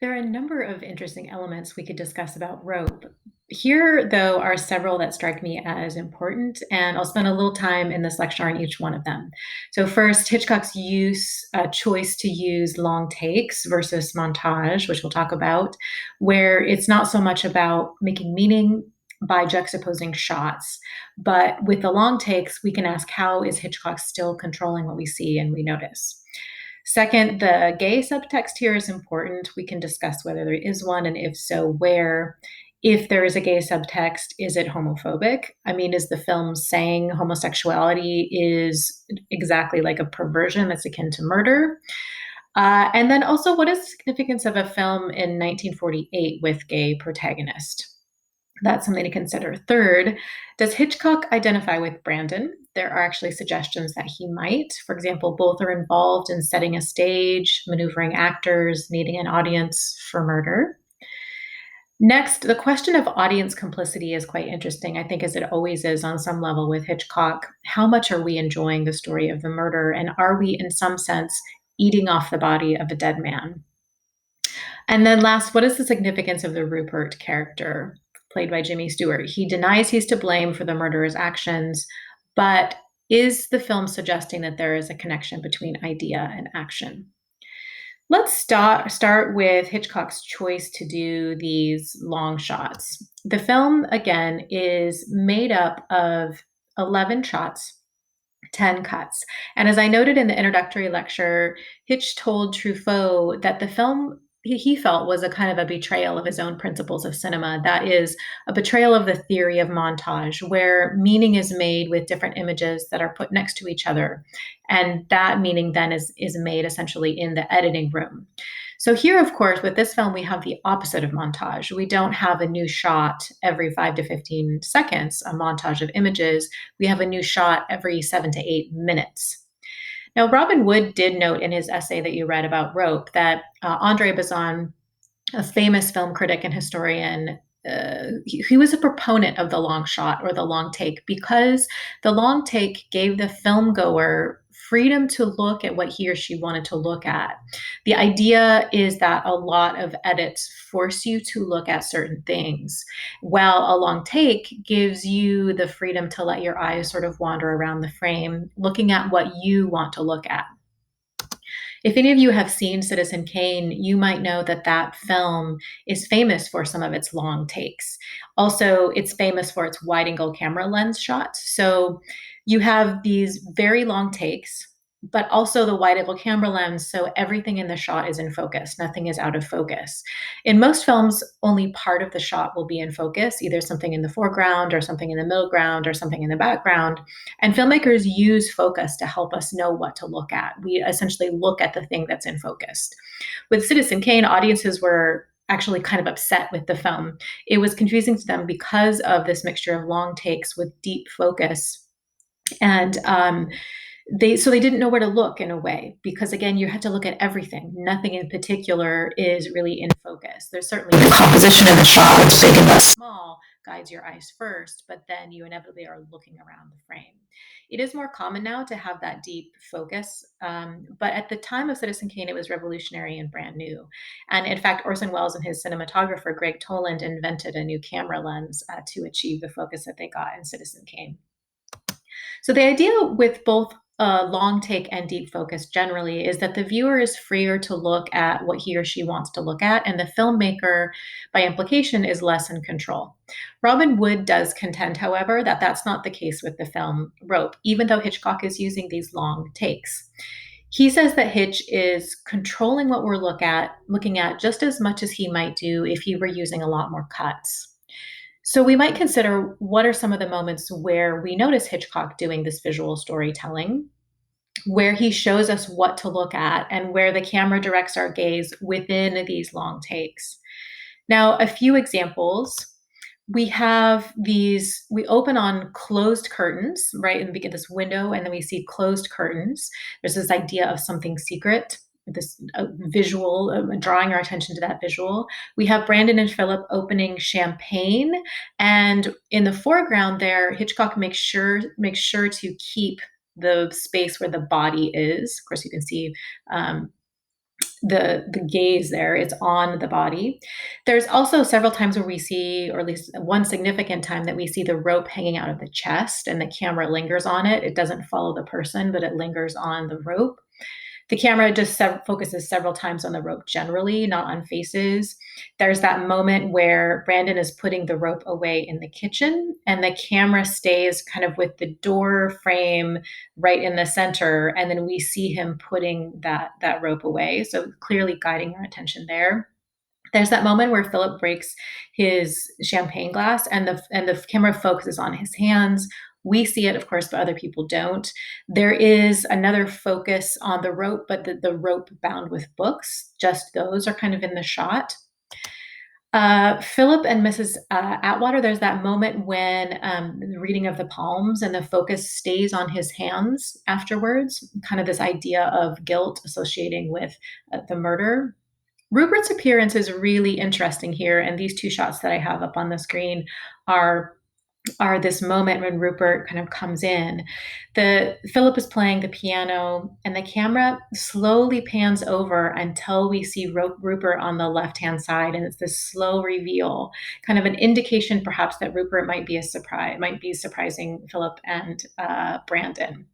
There are a number of interesting elements we could discuss about rope. Here, though, are several that strike me as important, and I'll spend a little time in this lecture on each one of them. So, first, Hitchcock's choice to use long takes versus montage, which we'll talk about, where it's not so much about making meaning by juxtaposing shots, but with the long takes, we can ask how is Hitchcock still controlling what we see and we notice. Second, the gay subtext here is important. We can discuss whether there is one, and if so, where. If there is a gay subtext, is it homophobic? I mean, is the film saying homosexuality is exactly like a perversion that's akin to murder? And then also, what is the significance of a film in 1948 with gay protagonist? That's something to consider. Third, does Hitchcock identify with Brandon? There are actually suggestions that he might. For example, both are involved in setting a stage, maneuvering actors, needing an audience for murder. Next, the question of audience complicity is quite interesting, I think, as it always is on some level with Hitchcock. How much are we enjoying the story of the murder? And are we, in some sense, eating off the body of a dead man? And then last, what is the significance of the Rupert character, played by Jimmy Stewart? He denies he's to blame for the murderer's actions, but is the film suggesting that there is a connection between idea and action? Let's start with Hitchcock's choice to do these long shots. The film, again, is made up of 11 shots, 10 cuts. And as I noted in the introductory lecture, Hitch told Truffaut that the film he felt was a kind of a betrayal of his own principles of cinema. That is, a betrayal of the theory of montage, where meaning is made with different images that are put next to each other. And that meaning then is made essentially in the editing room. So here, of course, with this film, we have the opposite of montage. We don't have a new shot every 5 to 15 seconds, a montage of images. We have a new shot every 7 to 8 minutes. Now, Robin Wood did note in his essay that you read about Rope that Andre Bazin, a famous film critic and historian, he was a proponent of the long shot or the long take because the long take gave the film goer freedom to look at what he or she wanted to look at. The idea is that a lot of edits force you to look at certain things, while a long take gives you the freedom to let your eyes sort of wander around the frame, looking at what you want to look at. If any of you have seen Citizen Kane, you might know that that film is famous for some of its long takes. Also, it's famous for its wide angle camera lens shots. So you have these very long takes, but also the wide angle camera lens. So everything in the shot is in focus, nothing is out of focus. In most films, only part of the shot will be in focus, either something in the foreground or something in the middle ground or something in the background. And filmmakers use focus to help us know what to look at. We essentially look at the thing that's in focus. With Citizen Kane, audiences were actually kind of upset with the film. It was confusing to them because of this mixture of long takes with deep focus. And they didn't know where to look in a way because again you had to look at everything. Nothing in particular is really in focus. There's certainly the composition of the shot, what's big and what's small, guides your eyes first, but then you inevitably are looking around the frame. It is more common now to have that deep focus, but at the time of Citizen Kane, it was revolutionary and brand new. And in fact, Orson Welles and his cinematographer Greg Toland invented a new camera lens to achieve the focus that they got in Citizen Kane. So the idea with both long take and deep focus generally is that the viewer is freer to look at what he or she wants to look at, and the filmmaker, by implication, is less in control. Robin Wood does contend, however, that that's not the case with the film Rope, even though Hitchcock is using these long takes. He says that Hitch is controlling what we're looking at just as much as he might do if he were using a lot more cuts. So we might consider what are some of the moments where we notice Hitchcock doing this visual storytelling, where he shows us what to look at and where the camera directs our gaze within these long takes. Now, a few examples. We open on closed curtains, right? And we get this window, and then we see closed curtains. There's this idea of something secret, this visual, drawing our attention to that visual. We have Brandon and Philip opening champagne, and in the foreground there, Hitchcock makes sure to keep the space where the body is. Of course, you can see the gaze there is on the body. There's also several times where we see, or at least one significant time that we see the rope hanging out of the chest and the camera lingers on it. It doesn't follow the person, but it lingers on the rope. The camera just focuses several times on the rope generally, not on faces. There's that moment where Brandon is putting the rope away in the kitchen, and the camera stays kind of with the door frame right in the center, and then we see him putting that rope away. So clearly guiding our attention there. There's that moment where Philip breaks his champagne glass, and the camera focuses on his hands. We see it, of course, but other people don't. There is another focus on the rope, but the rope bound with books, just those are kind of in the shot. Philip and Mrs. Atwater, there's that moment when the reading of the palms and the focus stays on his hands afterwards, kind of this idea of guilt associating with the murder. Rupert's appearance is really interesting here, and these two shots that I have up on the screen are this moment when Rupert kind of comes in. Philip is playing the piano, and the camera slowly pans over until we see Rupert on the left-hand side, and it's this slow reveal, kind of an indication perhaps that Rupert might be surprising Philip and Brandon.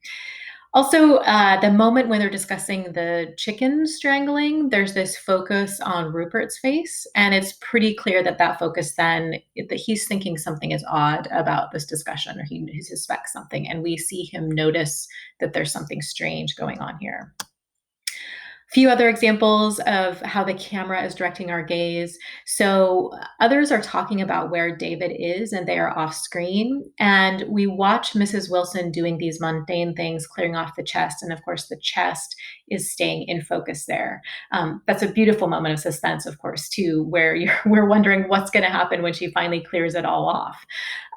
Also, the moment when they're discussing the chicken strangling, there's this focus on Rupert's face, and it's pretty clear that focus then, that he's thinking something is odd about this discussion, or he suspects something, and we see him notice that there's something strange going on here. Few other examples of how the camera is directing our gaze. So others are talking about where David is, and they are off screen. And we watch Mrs. Wilson doing these mundane things, clearing off the chest. And of course, the chest is staying in focus there. That's a beautiful moment of suspense, of course, too, where we're wondering what's going to happen when she finally clears it all off.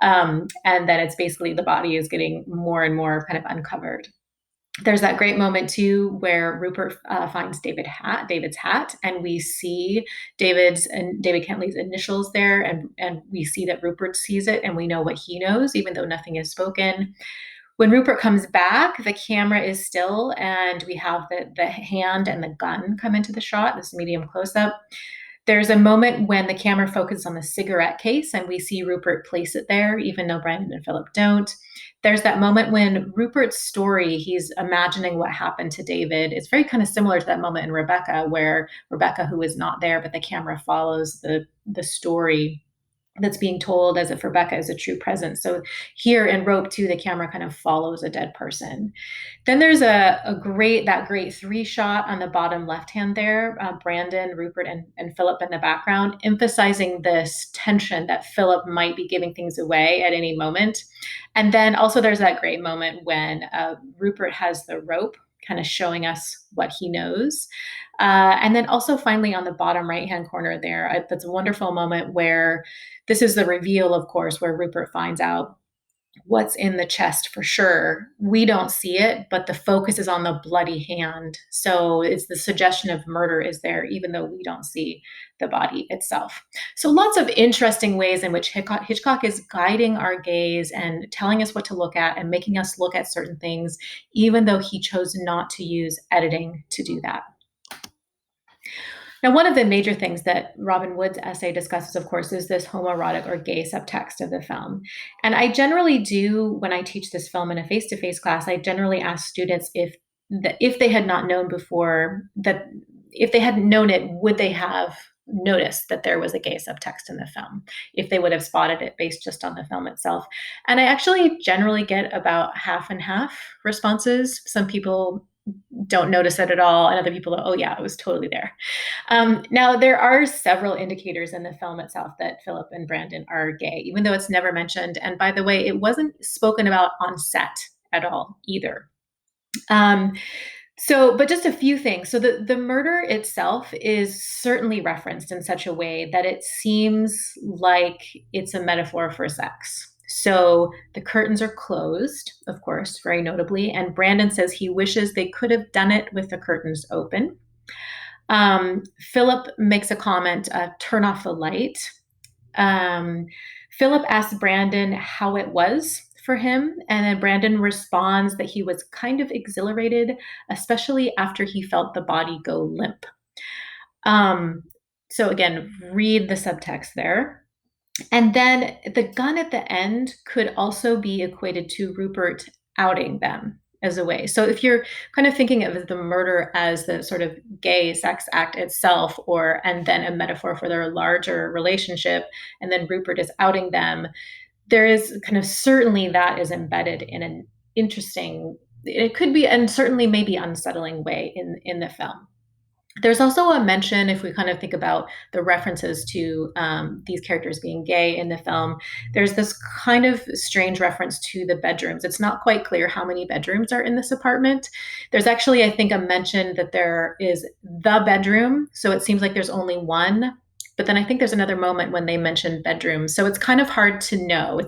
And then it's basically the body is getting more and more kind of uncovered. There's that great moment too where Rupert finds David's hat, and we see David Kentley's initials there, and we see that Rupert sees it, and we know what he knows, even though nothing is spoken. When Rupert comes back, the camera is still, and we have the hand and the gun come into the shot, this medium close-up. There's a moment when the camera focuses on the cigarette case, and we see Rupert place it there, even though Brandon and Philip don't. There's that moment when Rupert's story, he's imagining what happened to David. It's very kind of similar to that moment in Rebecca, where Rebecca, who is not there, but the camera follows the story that's being told as if Rebecca is a true presence. So here in Rope 2, the camera kind of follows a dead person. Then there's that great three shot on the bottom left-hand there, Brandon, Rupert, and Philip in the background, emphasizing this tension that Philip might be giving things away at any moment. And then also there's that great moment when Rupert has the rope, kind of showing us what he knows. And then also finally on the bottom right-hand corner there, that's a wonderful moment where this is the reveal, of course, where Rupert finds out what's in the chest for sure. We don't see it, but the focus is on the bloody hand. So it's the suggestion of murder is there, even though we don't see the body itself. So lots of interesting ways in which Hitchcock is guiding our gaze and telling us what to look at and making us look at certain things, even though he chose not to use editing to do that. Now, one of the major things that Robin Wood's essay discusses, of course, is this homoerotic or gay subtext of the film. And I generally do, when I teach this film in a face-to-face class, I generally ask students if they had not known before, that if they hadn't known it, would they have noticed that there was a gay subtext in the film, if they would have spotted it based just on the film itself. And I actually generally get about half and half responses. Some people don't notice it at all, and other people go, oh yeah, it was totally there. Now, there are several indicators in the film itself that Philip and Brandon are gay, even though it's never mentioned. And by the way, it wasn't spoken about on set at all either. But just a few things. So the murder itself is certainly referenced in such a way that it seems like it's a metaphor for sex. So the curtains are closed, of course, very notably, and Brandon says he wishes they could have done it with the curtains open. Philip makes a comment, turn off the light. Philip asks Brandon how it was for him, and then Brandon responds that he was kind of exhilarated, especially after he felt the body go limp. Um, so again, read the subtext there. And then the gun at the end could also be equated to Rupert outing them as a way. So if you're kind of thinking of the murder as the sort of gay sex act itself, or and then a metaphor for their larger relationship, and then Rupert is outing them, there is kind of certainly that is embedded in an interesting, it could be, and certainly maybe unsettling way in the film. There's also a mention, if we kind of think about the references to these characters being gay in the film, there's this kind of strange reference to the bedrooms. It's not quite clear how many bedrooms are in this apartment. There's actually, I think, a mention that there is the bedroom. So it seems like there's only one. But then I think there's another moment when they mention bedrooms. So it's kind of hard to know.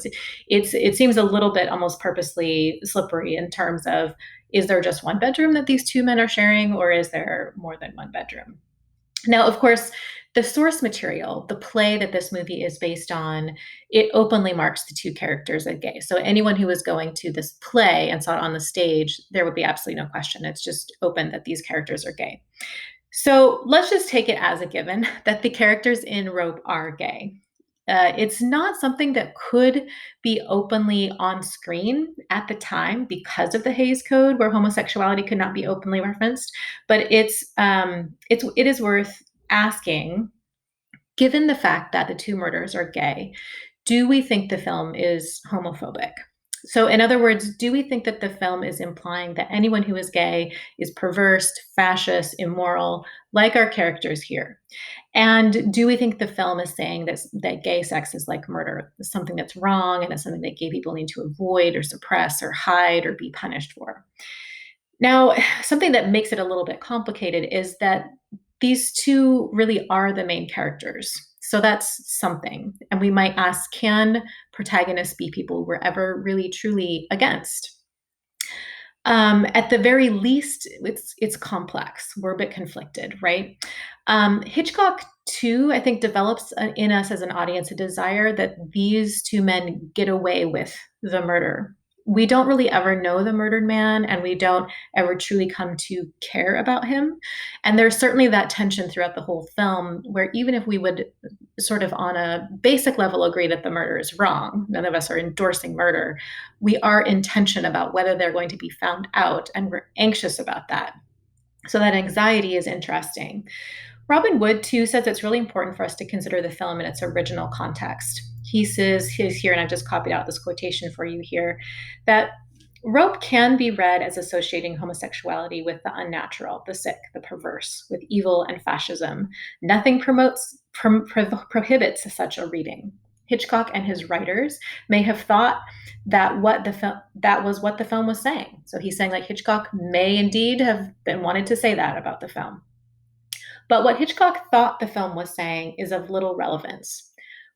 It seems a little bit almost purposely slippery in terms of, is there just one bedroom that these two men are sharing, or is there more than one bedroom? Now, of course, the source material, the play that this movie is based on, it openly marks the two characters as gay. So anyone who was going to this play and saw it on the stage, there would be absolutely no question. It's just open that these characters are gay. So let's just take it as a given that the characters in Rope are gay. It's not something that could be openly on screen at the time because of the Hays Code, where homosexuality could not be openly referenced. But it is worth asking, given the fact that the two murderers are gay, do we think the film is homophobic? So, in other words, do we think that the film is implying that anyone who is gay is perverse, fascist, immoral, like our characters here? And do we think the film is saying that gay sex is like murder, something that's wrong, and it's something that gay people need to avoid or suppress or hide or be punished for? Now, something that makes it a little bit complicated is that these two really are the main characters. So that's something. And we might ask, can protagonists be people we're ever really truly against? At the very least, it's complex. We're a bit conflicted, right? Hitchcock too, I think, develops in us as an audience a desire that these two men get away with the murder. We don't really ever know the murdered man, and we don't ever truly come to care about him. And there's certainly that tension throughout the whole film, where even if we would sort of on a basic level agree that the murder is wrong, none of us are endorsing murder, we are in tension about whether they're going to be found out, and we're anxious about that. So that anxiety is interesting. Robin Wood, too, says it's really important for us to consider the film in its original context. He says here, and I've just copied out this quotation for you here, that Rope can be read as associating homosexuality with the unnatural, the sick, the perverse, with evil and fascism. Nothing prohibits such a reading. Hitchcock and his writers may have thought that that was what the film was saying. So he's saying, like, Hitchcock may indeed have been wanted to say that about the film. But what Hitchcock thought the film was saying is of little relevance.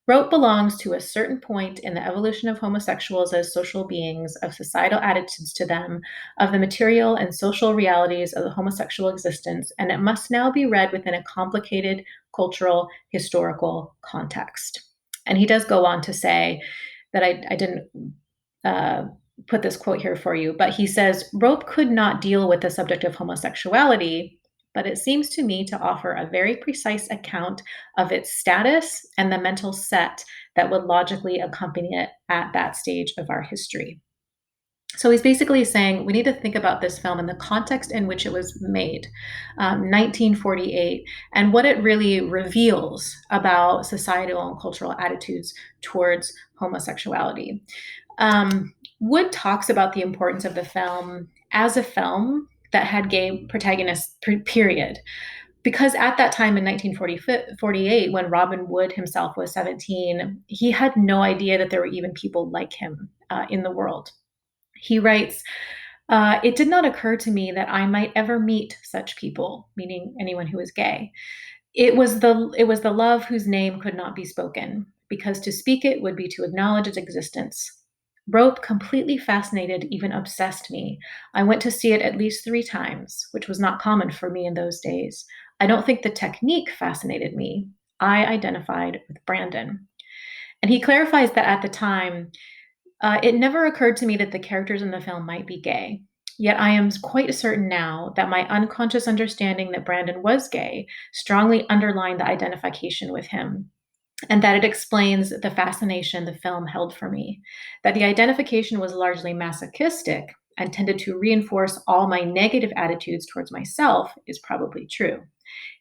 Rope belongs to a certain point in the evolution of homosexuals as social beings, of societal attitudes to them, of the material and social realities of the homosexual existence, and it must now be read within a complicated cultural, historical context. And he does go on to say that I didn't put this quote here for you, but he says, Rope could not deal with the subject of homosexuality, but it seems to me to offer a very precise account of its status and the mental set that would logically accompany it at that stage of our history. So he's basically saying we need to think about this film in the context in which it was made, 1948, and what it really reveals about societal and cultural attitudes towards homosexuality. Wood talks about the importance of the film as a film that had gay protagonists, period. Because at that time in 1948, when Robin Wood himself was 17, he had no idea that there were even people like him in the world. He writes, it did not occur to me that I might ever meet such people, meaning anyone who is gay. It was the love whose name could not be spoken, because to speak it would be to acknowledge its existence. Rope completely fascinated, even obsessed me. I went to see it at least 3 times, which was not common for me in those days. I don't think the technique fascinated me. I identified with Brandon. And he clarifies that at the time, it never occurred to me that the characters in the film might be gay. Yet I am quite certain now that my unconscious understanding that Brandon was gay strongly underlined the identification with him, and that it explains the fascination the film held for me. That the identification was largely masochistic and tended to reinforce all my negative attitudes towards myself is probably true.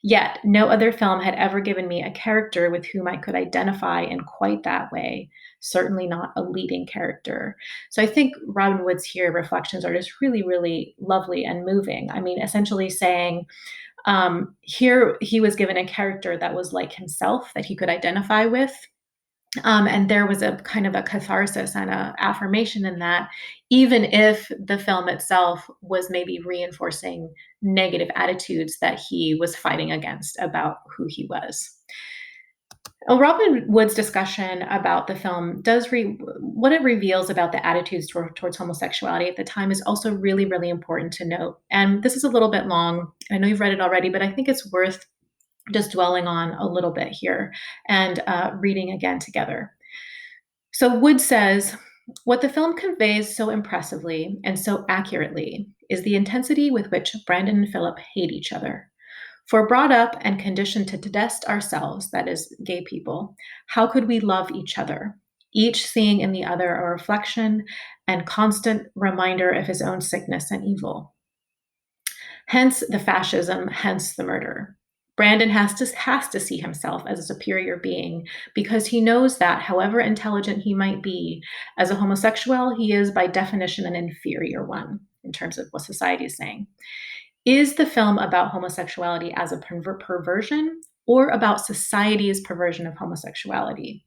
Yet, no other film had ever given me a character with whom I could identify in quite that way, certainly not a leading character. So I think Robin Wood's here reflections are just really, really lovely and moving. I mean, essentially saying, here he was given a character that was like himself, that he could identify with, and there was a kind of a catharsis and a affirmation in that, even if the film itself was maybe reinforcing negative attitudes that he was fighting against about who he was. Well, Robin Wood's discussion about the film what it reveals about the attitudes towards homosexuality at the time is also really, really important to note. And this is a little bit long. I know you've read it already, but I think it's worth just dwelling on a little bit here and reading again together. So Wood says, what the film conveys so impressively and so accurately is the intensity with which Brandon and Philip hate each other. For brought up and conditioned to detest ourselves, that is, gay people, how could we love each other? Each seeing in the other a reflection and constant reminder of his own sickness and evil. Hence the fascism, hence the murder. Brandon has to see himself as a superior being because he knows that, however intelligent he might be, as a homosexual, he is by definition an inferior one in terms of what society is saying. Is the film about homosexuality as a perversion or about society's perversion of homosexuality?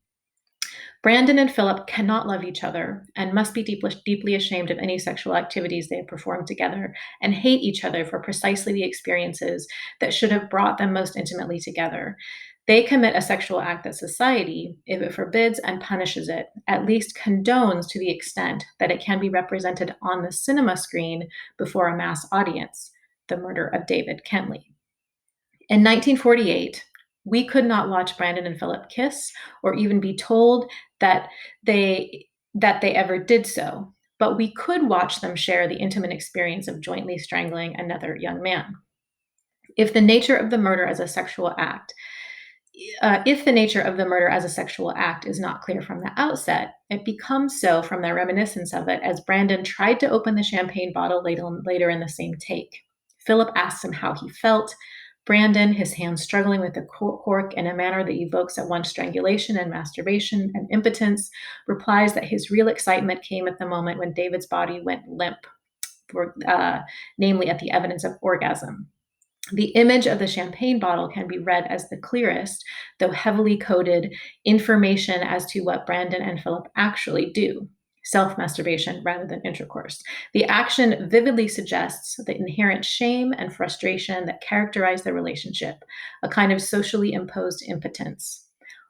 Brandon and Philip cannot love each other and must be deeply ashamed of any sexual activities they have performed together and hate each other for precisely the experiences that should have brought them most intimately together. They commit a sexual act that society, if it forbids and punishes it, at least condones to the extent that it can be represented on the cinema screen before a mass audience, the murder of David Kentley. In 1948, we could not watch Brandon and Philip kiss or even be told that they ever did so, but we could watch them share the intimate experience of jointly strangling another young man. If the nature of the murder as a sexual act if the nature of the murder as a sexual act is not clear from the outset, it becomes so from their reminiscence of it as Brandon tried to open the champagne bottle later in the same take. Philip asks him how he felt. Brandon, his hands struggling with the cork in a manner that evokes at once strangulation and masturbation and impotence, replies that his real excitement came at the moment when David's body went limp, namely at the evidence of orgasm. The image of the champagne bottle can be read as the clearest, though heavily coded, information as to what Brandon and Philip actually do. Self masturbation rather than intercourse. The action vividly suggests the inherent shame and frustration that characterize the relationship, a kind of socially imposed impotence.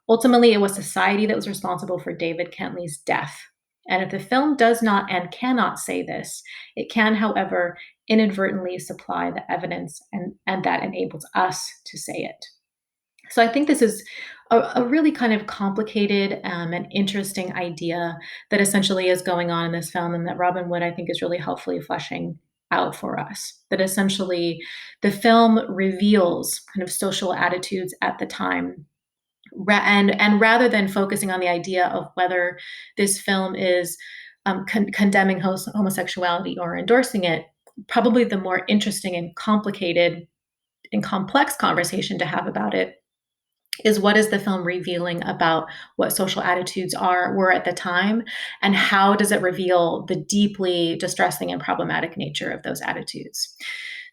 Ultimately, it was society that was responsible for David Kentley's death. And if the film does not and cannot say this, it can, however, inadvertently supply the evidence and that enables us to say it. So I think this is a really kind of complicated and interesting idea that essentially is going on in this film, and that Robin Wood, I think, is really helpfully fleshing out for us. That essentially the film reveals kind of social attitudes at the time. And rather than focusing on the idea of whether this film is condemning homosexuality or endorsing it, probably the more interesting and complicated and complex conversation to have about it is, what is the film revealing about what social attitudes were at the time, and how does it reveal the deeply distressing and problematic nature of those attitudes?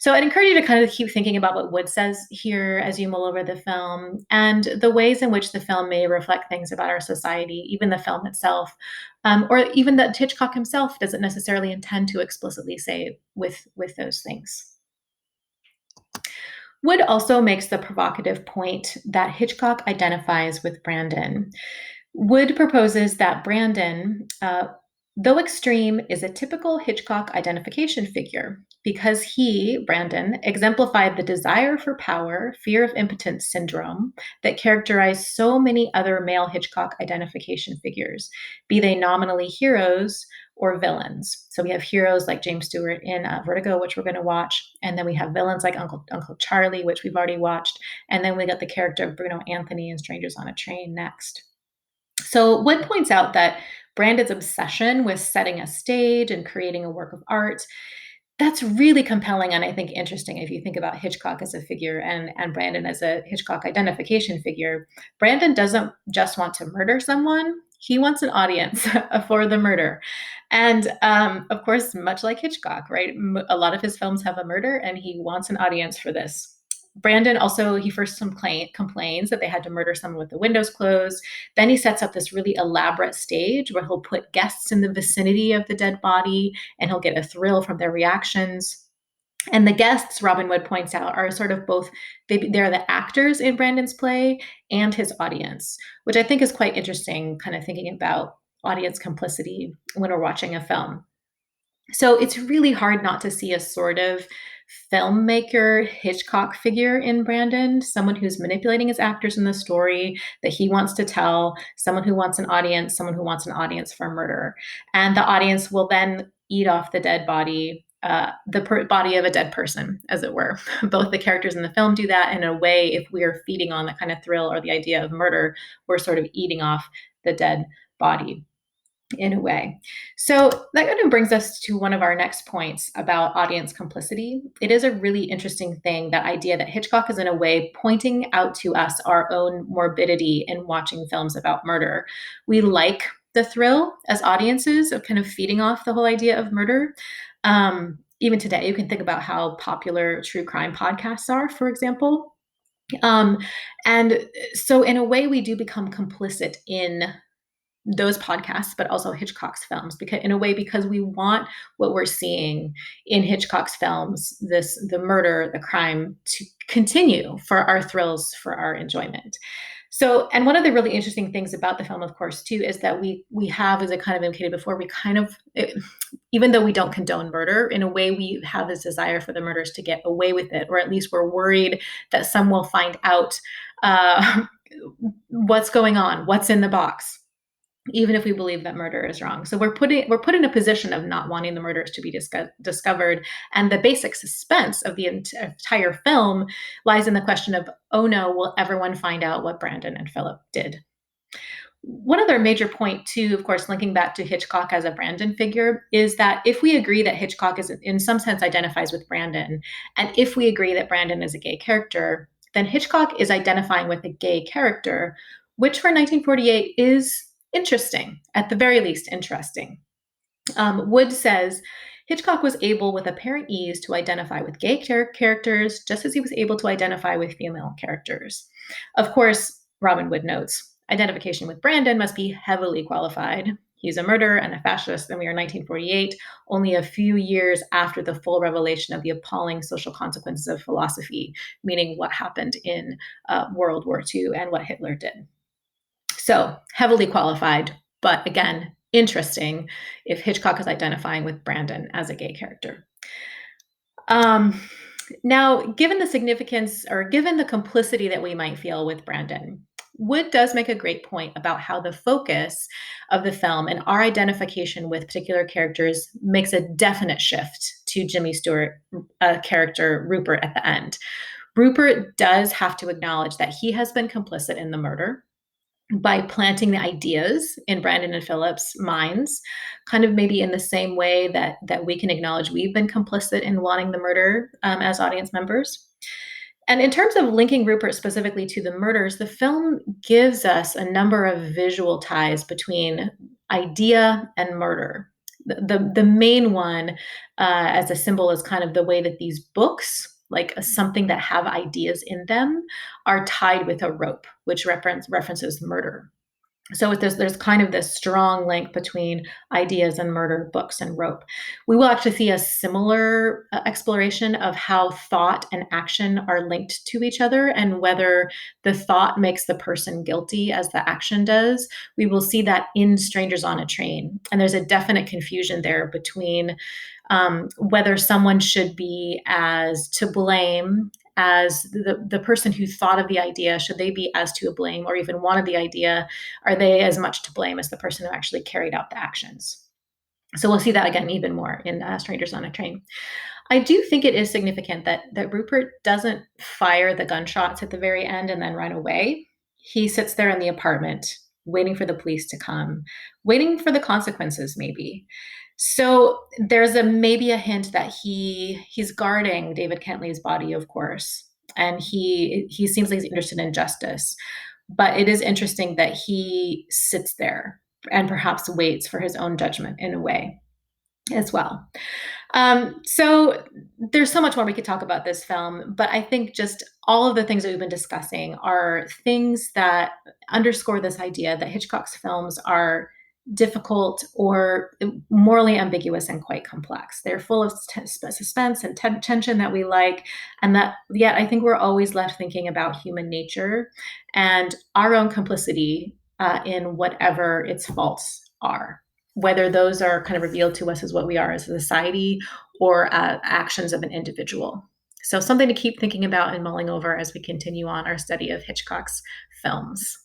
So I'd encourage you to kind of keep thinking about what Wood says here as you mull over the film, and the ways in which the film may reflect things about our society, even the film itself, or even that Hitchcock himself doesn't necessarily intend to explicitly say with those things. Wood also makes the provocative point that Hitchcock identifies with Brandon. Wood proposes that Brandon, though extreme, is a typical Hitchcock identification figure because he, Brandon, exemplified the desire for power, fear of impotence syndrome that characterized so many other male Hitchcock identification figures, be they nominally heroes or villains. So we have heroes like James Stewart in Vertigo, which we're going to watch, and then we have villains like Uncle Charlie, which we've already watched, and then we got the character of Bruno Anthony in Strangers on a Train next. So Wood points out that Brandon's obsession with setting a stage and creating a work of art, that's really compelling and I think interesting if you think about Hitchcock as a figure and Brandon as a Hitchcock identification figure. Brandon doesn't just want to murder someone, he wants an audience for the murder. And of course, much like Hitchcock, right? A lot of his films have a murder and he wants an audience for this. Brandon also, he first complains that they had to murder someone with the windows closed. Then he sets up this really elaborate stage where he'll put guests in the vicinity of the dead body and he'll get a thrill from their reactions. And the guests, Robin Wood points out, are sort of both, they're the actors in Brandon's play and his audience, which I think is quite interesting, kind of thinking about audience complicity when we're watching a film. So it's really hard not to see a sort of filmmaker Hitchcock figure in Brandon, someone who's manipulating his actors in the story that he wants to tell, someone who wants an audience, someone who wants an audience for murder. And the audience will then eat off the dead body, body of a dead person, as it were. Both the characters in the film do that. In a way, if we are feeding on that kind of thrill or the idea of murder, we're sort of eating off the dead body in a way. So that kind of brings us to one of our next points about audience complicity. It is a really interesting thing, that idea that Hitchcock is in a way pointing out to us our own morbidity in watching films about murder. We like the thrill as audiences of kind of feeding off the whole idea of murder. Even today, you can think about how popular true crime podcasts are, for example. And so in a way, we do become complicit in those podcasts, but also Hitchcock's films, because in a way, because we want what we're seeing in Hitchcock's films, the murder, the crime, to continue for our thrills, for our enjoyment. So, and one of the really interesting things about the film, of course, too, is that we have, as I kind of indicated before, we kind of, even though we don't condone murder, in a way, we have this desire for the murderers to get away with it, or at least we're worried that some will find out what's going on, what's in the box, even if we believe that murder is wrong. So we're put in a position of not wanting the murders to be discovered. And the basic suspense of the entire film lies in the question of, oh no, will everyone find out what Brandon and Philip did? One other major point, too, of course, linking back to Hitchcock as a Brandon figure, is that if we agree that Hitchcock is, in some sense, identifies with Brandon, and if we agree that Brandon is a gay character, then Hitchcock is identifying with a gay character, which for 1948 is interesting, at the very least interesting. Wood says Hitchcock was able with apparent ease to identify with gay characters just as he was able to identify with female characters. Of course, Robin Wood notes, identification with Brandon must be heavily qualified. He's a murderer and a fascist, and we are 1948, only a few years after the full revelation of the appalling social consequences of philosophy, meaning what happened in World War II and what Hitler did. So heavily qualified, but again, interesting if Hitchcock is identifying with Brandon as a gay character. Now, given the significance or given the complicity that we might feel with Brandon, Wood does make a great point about how the focus of the film and our identification with particular characters makes a definite shift to Jimmy Stewart character Rupert at the end. Rupert does have to acknowledge that he has been complicit in the murder by planting the ideas in Brandon and Philip's minds, kind of maybe in the same way that we can acknowledge we've been complicit in wanting the murder as audience members. And in terms of linking Rupert specifically to the murders, the film gives us a number of visual ties between idea and murder. The main one as a symbol is kind of the way that these books, like something that have ideas in them, are tied with a rope, which references murder. So there's kind of this strong link between ideas and murder, books and rope. We will actually see a similar exploration of how thought and action are linked to each other, and whether the thought makes the person guilty as the action does. We will see that in Strangers on a Train. And there's a definite confusion there between whether someone should be as to blame as the person who thought of the idea. Should they be as to blame, or even wanted the idea? Are they as much to blame as the person who actually carried out the actions? So we'll see that again even more in Strangers on a Train. I do think it is significant that Rupert doesn't fire the gunshots at the very end and then run away. He sits there in the apartment waiting for the police to come, waiting for the consequences maybe. So there's a maybe a hint that he's guarding David Kentley's body, of course, and he seems like he's interested in justice. But it is interesting that he sits there and perhaps waits for his own judgment in a way as well. So there's so much more we could talk about this film, but I think just all of the things that we've been discussing are things that underscore this idea that Hitchcock's films are difficult or morally ambiguous and quite complex. They're full of suspense and tension that we like, and that yet I think we're always left thinking about human nature and our own complicity in whatever its faults are, whether those are kind of revealed to us as what we are as a society or actions of an individual. So, something to keep thinking about and mulling over as we continue on our study of Hitchcock's films.